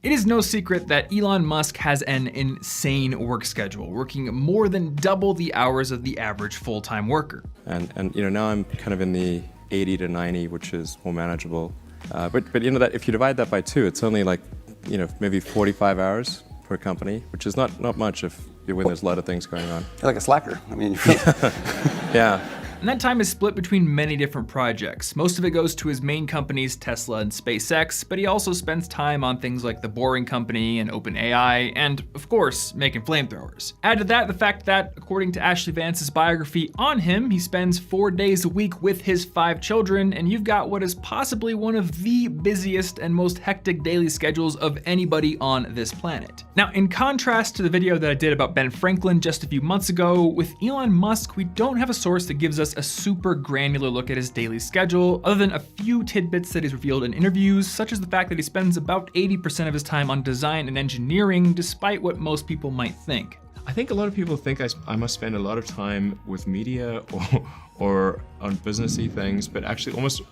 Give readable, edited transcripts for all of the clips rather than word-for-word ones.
It is no secret that Elon Musk has an insane work schedule, working more than double the hours of the average full-time worker. And now I'm kind of in the 80 to 90, which is more manageable. But that if you divide that by 2, it's only like, maybe 45 hours per company, which is not much when there's a lot of things going on. You're like a slacker. I mean, yeah. And that time is split between many different projects. Most of it goes to his main companies, Tesla and SpaceX, but he also spends time on things like The Boring Company and OpenAI, and of course, making flamethrowers. Add to that the fact that, according to Ashley Vance's biography on him, he spends 4 days a week with his 5 children, and you've got what is possibly one of the busiest and most hectic daily schedules of anybody on this planet. Now, in contrast to the video that I did about Ben Franklin just a few months ago, with Elon Musk, we don't have a source that gives us a super granular look at his daily schedule, other than a few tidbits that he's revealed in interviews, such as the fact that he spends about 80% of his time on design and engineering, despite what most people might think. I think a lot of people think I must spend a lot of time with media or on businessy things, but actually almost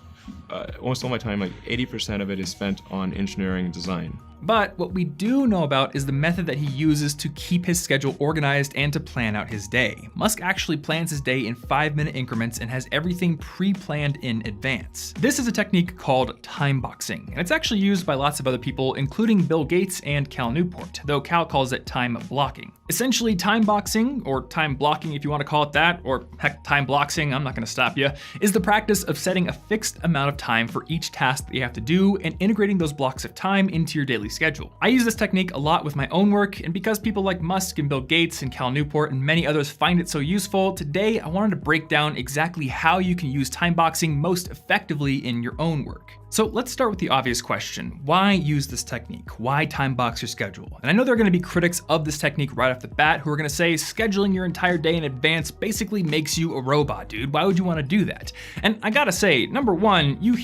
all my time, like 80% of it is spent on engineering and design. But what we do know about is the method that he uses to keep his schedule organized and to plan out his day. Musk actually plans his day in 5-minute increments and has everything pre-planned in advance. This is a technique called time boxing, and it's actually used by lots of other people, including Bill Gates and Cal Newport, though Cal calls it time blocking. Essentially, time boxing, or time blocking if you want to call it that, or heck, time bloxing, I'm not going to stop you, is the practice of setting a fixed amount of time for each task that you have to do and integrating those blocks of time into your daily schedule. I use this technique a lot with my own work, and because people like Musk and Bill Gates and Cal Newport and many others find it so useful, today I wanted to break down exactly how you can use time boxing most effectively in your own work. So let's start with the obvious question. Why use this technique? Why time box your schedule? And I know there are going to be critics of this technique right off the bat who are going to say scheduling your entire day in advance basically makes you a robot, dude. Why would you want to do that? And I gotta say, number one, we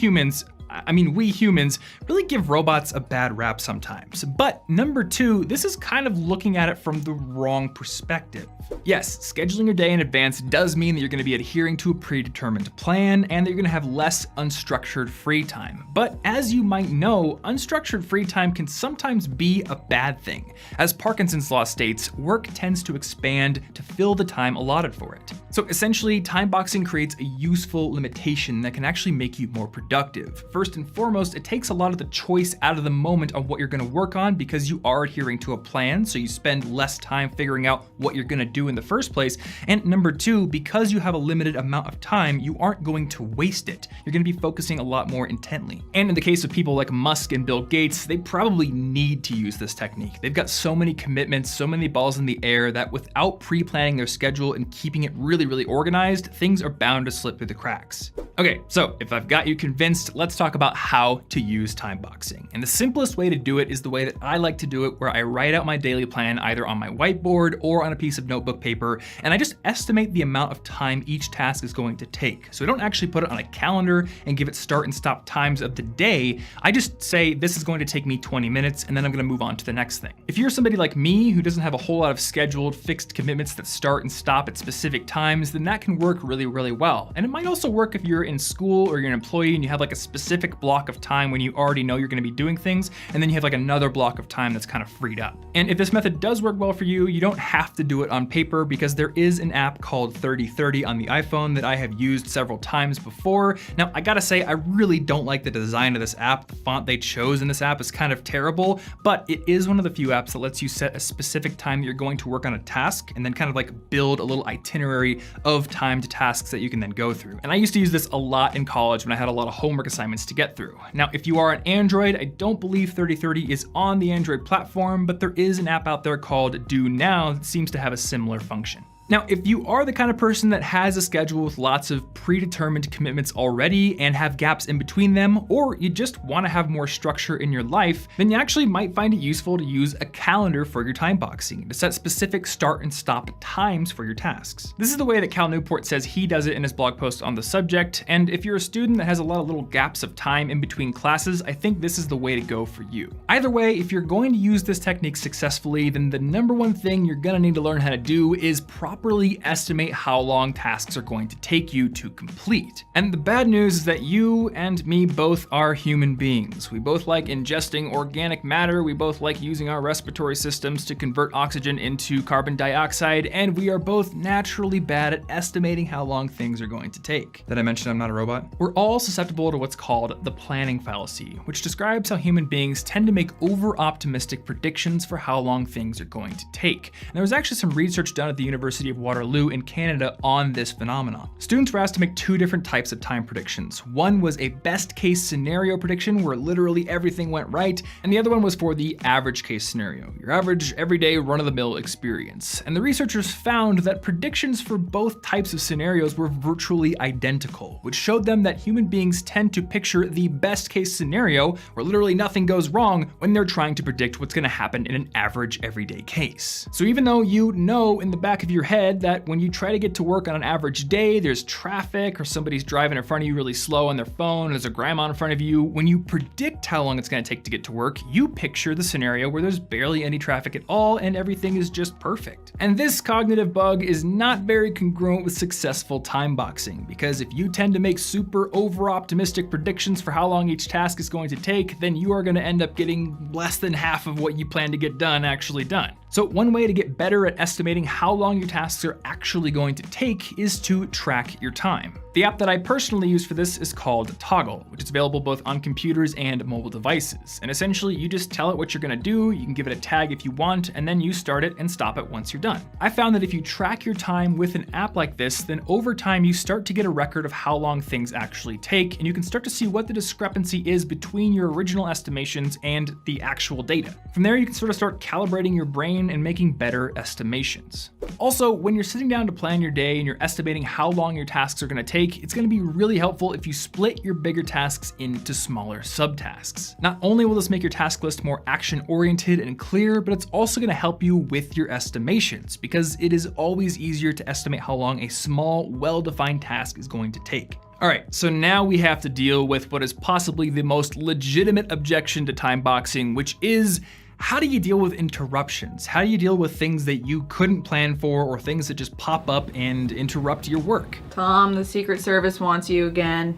humans really give robots a bad rap sometimes. But number two, this is kind of looking at it from the wrong perspective. Yes, scheduling your day in advance does mean that you're going to be adhering to a predetermined plan and that you're going to have less unstructured free time. But as you might know, unstructured free time can sometimes be a bad thing. As Parkinson's law states, work tends to expand to fill the time allotted for it. So essentially, time boxing creates a useful limitation that can actually make you more productive. First and foremost, it takes a lot of the choice out of the moment on what you're going to work on because you are adhering to a plan, so you spend less time figuring out what you're going to do in the first place. And number two, because you have a limited amount of time, you aren't going to waste it. You're going to be focusing a lot more intently. And in the case of people like Musk and Bill Gates, they probably need to use this technique. They've got so many commitments, so many balls in the air that without pre-planning their schedule and keeping it really organized, things are bound to slip through the cracks. Okay, so if I've got you convinced, let's talk about how to use time boxing. And the simplest way to do it is the way that I like to do it, where I write out my daily plan either on my whiteboard or on a piece of notebook paper, and I just estimate the amount of time each task is going to take. So I don't actually put it on a calendar and give it start and stop times of the day. I just say this is going to take me 20 minutes and then I'm going to move on to the next thing. If you're somebody like me who doesn't have a whole lot of scheduled fixed commitments that start and stop at specific times, then that can work really well. And it might also work if you're in school or you're an employee and you have like a specific block of time when you already know you're going to be doing things, and then you have like another block of time that's kind of freed up. And if this method does work well for you, you don't have to do it on paper because there is an app called 3030 on the iPhone that I have used several times before. Now, I gotta say, I really don't like the design of this app. The font they chose in this app is kind of terrible, but it is one of the few apps that lets you set a specific time that you're going to work on a task and then kind of like build a little itinerary of timed tasks that you can then go through. And I used to use this a lot in college when I had a lot of homework assignments to get through. Now, if you are an Android, I don't believe 3030 is on the Android platform, but there is an app out there called Do Now that seems to have a similar function. Now, if you are the kind of person that has a schedule with lots of predetermined commitments already and have gaps in between them, or you just want to have more structure in your life, then you actually might find it useful to use a calendar for your time boxing to set specific start and stop times for your tasks. This is the way that Cal Newport says he does it in his blog post on the subject, and if you're a student that has a lot of little gaps of time in between classes, I think this is the way to go for you. Either way, if you're going to use this technique successfully, then the number one thing you're gonna need to learn how to do is properly properly estimate how long tasks are going to take you to complete. And the bad news is that you and me both are human beings. We both like ingesting organic matter, we both like using our respiratory systems to convert oxygen into carbon dioxide, and we are both naturally bad at estimating how long things are going to take. Did I mention I'm not a robot? We're all susceptible to what's called the planning fallacy, which describes how human beings tend to make over-optimistic predictions for how long things are going to take. And there was actually some research done at the University of Waterloo in Canada on this phenomenon. Students were asked to make two different types of time predictions. One was a best case scenario prediction where literally everything went right, and the other one was for the average case scenario, your average everyday run-of-the-mill experience. And the researchers found that predictions for both types of scenarios were virtually identical, which showed them that human beings tend to picture the best case scenario where literally nothing goes wrong when they're trying to predict what's going to happen in an average everyday case. So even though you know in the back of your head that when you try to get to work on an average day, there's traffic or somebody's driving in front of you really slow on their phone, there's a grandma in front of you, when you predict how long it's going to take to get to work, you picture the scenario where there's barely any traffic at all and everything is just perfect. And this cognitive bug is not very congruent with successful time boxing, because if you tend to make super over-optimistic predictions for how long each task is going to take, then you are going to end up getting less than half of what you plan to get done actually done. So one way to get better at estimating how long your tasks are actually going to take is to track your time. The app that I personally use for this is called Toggle, which is available both on computers and mobile devices. And essentially, you just tell it what you're gonna do, you can give it a tag if you want, and then you start it and stop it once you're done. I found that if you track your time with an app like this, then over time you start to get a record of how long things actually take, and you can start to see what the discrepancy is between your original estimations and the actual data. From there, you can sort of start calibrating your brain and making better estimations. Also, when you're sitting down to plan your day and you're estimating how long your tasks are gonna take, it's gonna be really helpful if you split your bigger tasks into smaller subtasks. Not only will this make your task list more action-oriented and clear, but it's also gonna help you with your estimations, because it is always easier to estimate how long a small, well-defined task is going to take. All right, so now we have to deal with what is possibly the most legitimate objection to time boxing, which is, how do you deal with interruptions? How do you deal with things that you couldn't plan for or things that just pop up and interrupt your work? Tom, the Secret Service wants you again.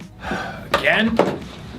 Again?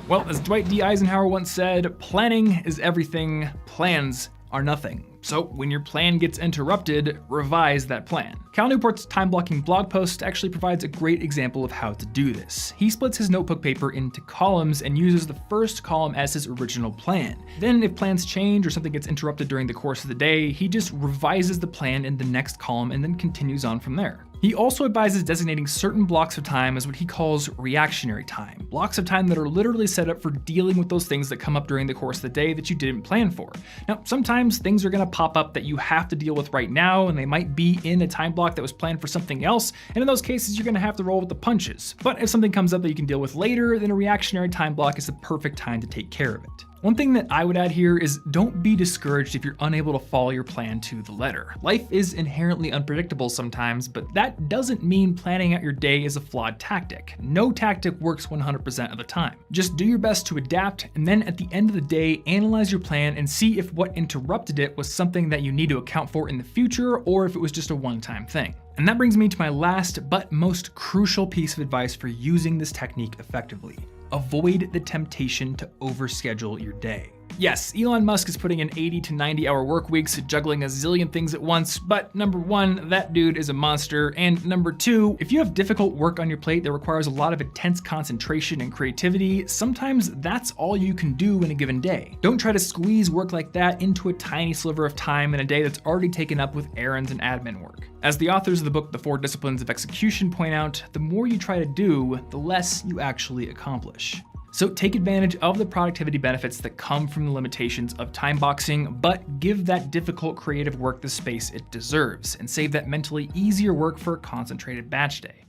Well, as Dwight D. Eisenhower once said, planning is everything, plans are nothing. So when your plan gets interrupted, revise that plan. Cal Newport's time blocking blog post actually provides a great example of how to do this. He splits his notebook paper into columns and uses the first column as his original plan. Then if plans change or something gets interrupted during the course of the day, he just revises the plan in the next column and then continues on from there. He also advises designating certain blocks of time as what he calls reactionary time, blocks of time that are literally set up for dealing with those things that come up during the course of the day that you didn't plan for. Now, sometimes things are gonna pop up that you have to deal with right now, and they might be in a time block that was planned for something else, and in those cases, you're gonna have to roll with the punches. But if something comes up that you can deal with later, then a reactionary time block is the perfect time to take care of it. One thing that I would add here is don't be discouraged if you're unable to follow your plan to the letter. Life is inherently unpredictable sometimes, but that doesn't mean planning out your day is a flawed tactic. No tactic works 100% of the time. Just do your best to adapt, and then at the end of the day, analyze your plan and see if what interrupted it was something that you need to account for in the future, or if it was just a one-time thing. And that brings me to my last but most crucial piece of advice for using this technique effectively. Avoid the temptation to overschedule your day. Yes, Elon Musk is putting in 80 to 90 hour work weeks, juggling a zillion things at once, but number one, that dude is a monster, and number two, if you have difficult work on your plate that requires a lot of intense concentration and creativity, sometimes that's all you can do in a given day. Don't try to squeeze work like that into a tiny sliver of time in a day that's already taken up with errands and admin work. As the authors of the book The 4 Disciplines of Execution point out, the more you try to do, the less you actually accomplish. So take advantage of the productivity benefits that come from the limitations of time boxing, but give that difficult creative work the space it deserves, and save that mentally easier work for a concentrated batch day.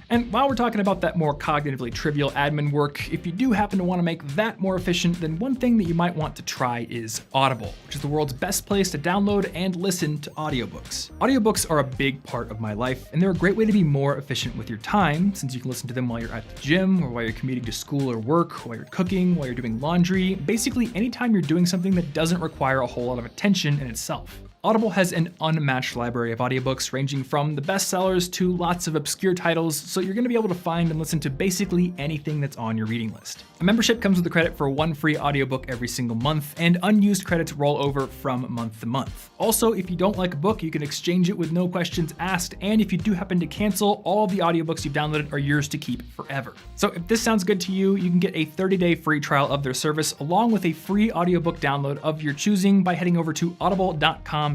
And while we're talking about that more cognitively trivial admin work, if you do happen to want to make that more efficient, then one thing that you might want to try is Audible, which is the world's best place to download and listen to audiobooks. Audiobooks are a big part of my life, and they're a great way to be more efficient with your time, since you can listen to them while you're at the gym, or while you're commuting to school or work, while you're cooking, while you're doing laundry, basically anytime you're doing something that doesn't require a whole lot of attention in itself. Audible has an unmatched library of audiobooks ranging from the bestsellers to lots of obscure titles, so you're going to be able to find and listen to basically anything that's on your reading list. A membership comes with a credit for one free audiobook every single month, and unused credits roll over from month to month. Also, if you don't like a book, you can exchange it with no questions asked, and if you do happen to cancel, all of the audiobooks you've downloaded are yours to keep forever. So if this sounds good to you, you can get a 30-day free trial of their service along with a free audiobook download of your choosing by heading over to audible.com/Thomas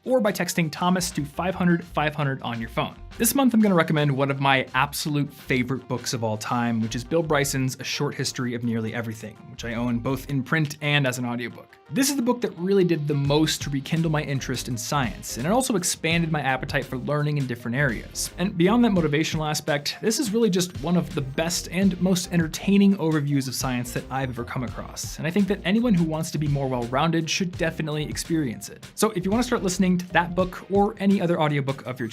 or by texting Thomas to 500-500 on your phone. This month I'm going to recommend one of my absolute favorite books of all time, which is Bill Bryson's A Short History of Nearly Everything, which I own both in print and as an audiobook. This is the book that really did the most to rekindle my interest in science, and it also expanded my appetite for learning in different areas. And beyond that motivational aspect, this is really just one of the best and most entertaining overviews of science that I've ever come across, and I think that anyone who wants to be more well-rounded should definitely experience it. So if you want to start listening to that book or any other audiobook of your choosing,